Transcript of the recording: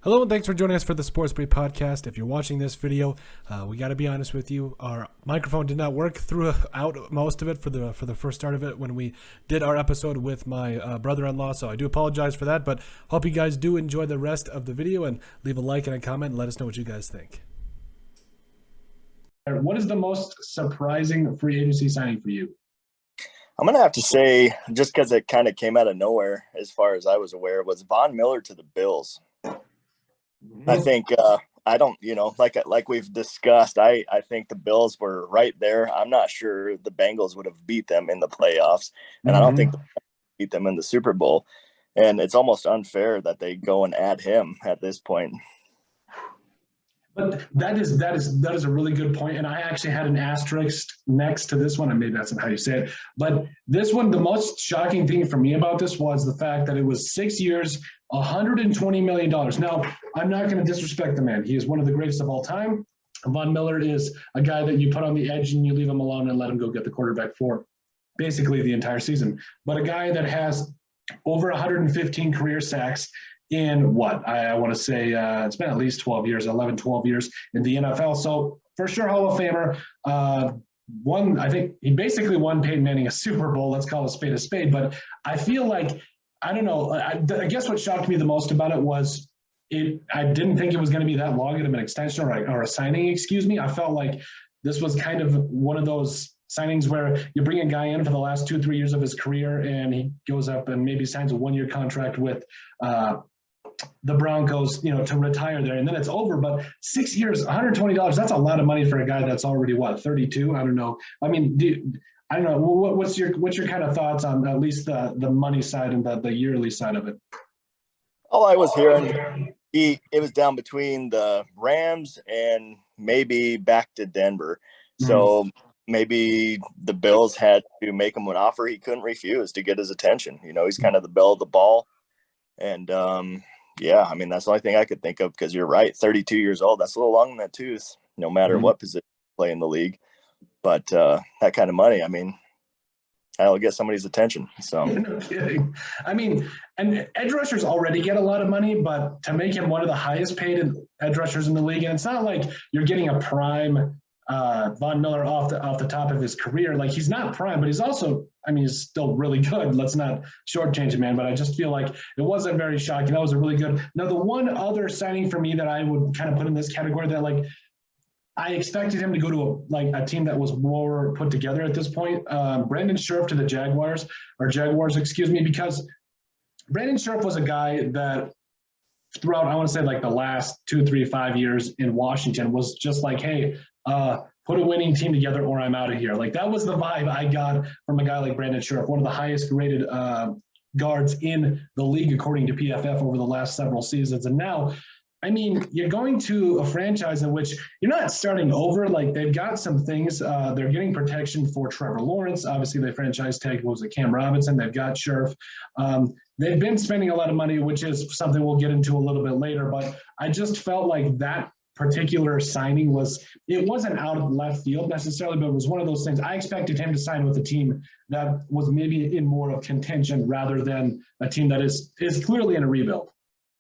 Hello and thanks for joining us for the Sports Brief podcast. If you're watching this video, we got to be honest with you. Our microphone did not work throughout most of it for the first start of it when we did our episode with my brother-in-law. So I do apologize for that, but hope you guys do enjoy the rest of the video and leave a like and a comment and let us know what you guys think. What is the most surprising free agency signing for you? I'm going to have to say, just because it kind of came out of nowhere, as far as I was aware, was Von Miller to the Bills. I think I don't, like we've discussed, I think the Bills were right there. I'm not sure the Bengals would have beat them in the playoffs, and I don't think they beat them in the Super Bowl. And it's almost unfair that they go and add him at this point. But that is a really good point, and I actually had an asterisk next to this one, and maybe that's not how you say it. But this one, the most shocking thing for me about this was the fact that it was 6 years, $120 million. Now, I'm not going to disrespect the man. He is one of the greatest of all time. Von Miller is a guy that you put on the edge and you leave him alone and let him go get the quarterback for basically the entire season. But a guy that has over 115 career sacks in what I want to say it's been at least 12 years, 11, 12 years in the NFL. So for sure, Hall of Famer. I think he basically won Peyton Manning a Super Bowl. Let's call a spade. But I feel like, I don't know. I guess what shocked me the most about it was I didn't think it was going to be that long of an extension or a signing, I felt like this was kind of one of those signings where you bring a guy in for the last 2-3 years of his career and he goes up and maybe signs a 1-year contract with the Broncos, to retire there, and then it's over. But 6 years, $120, that's a lot of money for a guy that's already, 32? I don't know. I mean, I don't know. What's your kind of thoughts on at least the money side and the yearly side of it? All I was hearing, it was down between the Rams and maybe back to Denver. So maybe the Bills had to make him an offer he couldn't refuse to get his attention. He's kind of the belle of the ball. And, I mean, that's the only thing I could think of, because you're right, 32 years old. That's a little long in the tooth, no matter what position you play in the league. But that kind of money, I mean, that'll get somebody's attention. So no kidding. I mean, and edge rushers already get a lot of money, but to make him one of the highest paid edge rushers in the league, and it's not like you're getting a prime Von Miller off the top of his career. Like, he's not prime, but he's also, he's still really good. Let's not shortchange him, man. But I just feel like it wasn't very shocking. That was a really good. Now, the one other signing for me that I would kind of put in this category that, like, I expected him to go to a team that was more put together at this point. Brandon Scherff to the Jaguars, because Brandon Scherff was a guy that throughout, I want to say, like, the last 2, 3, 5 years in Washington was just like, hey, put a winning team together or I'm out of here. Like, that was the vibe I got from a guy like Brandon Scherff, one of the highest rated guards in the league, according to PFF, over the last several seasons. And now, you're going to a franchise in which you're not starting over. Like, they've got some things. They're getting protection for Trevor Lawrence. Obviously, they franchise tagged, Cam Robinson. They've got Scherff. They've been spending a lot of money, which is something we'll get into a little bit later. But I just felt like that particular signing wasn't out of left field necessarily, but it was one of those things. I expected him to sign with a team that was maybe in more of contention rather than a team that is clearly in a rebuild.